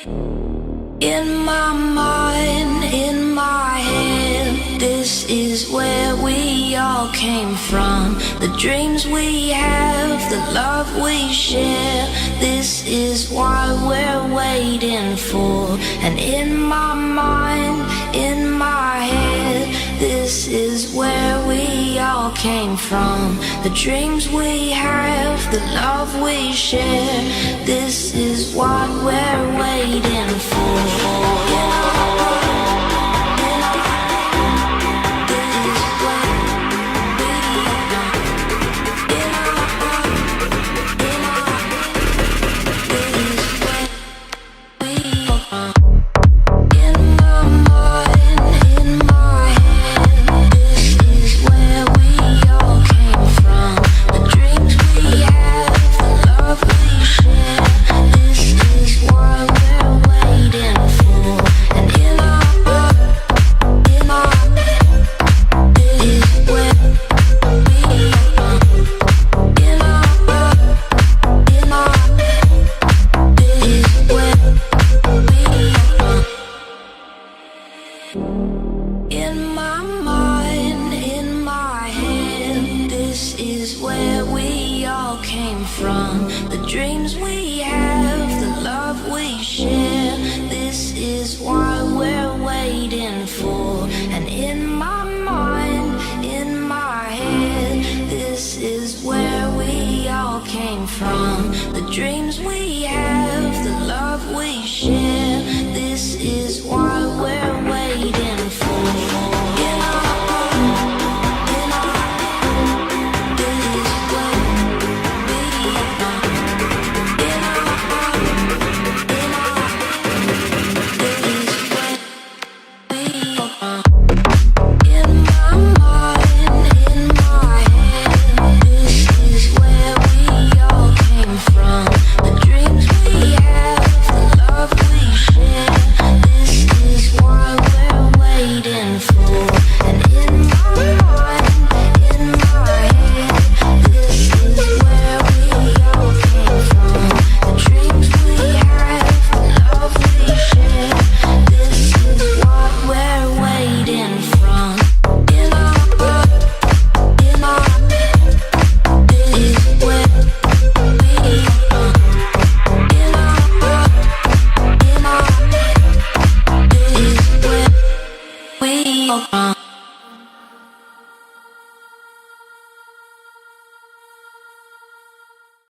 In my mind, in my head, this is where we all came from. The dreams we have, the love we share, this is what we're waiting for. And in my mind, in my head, this is where we all came from. The dreams we have, the love we share, this is what we're waiting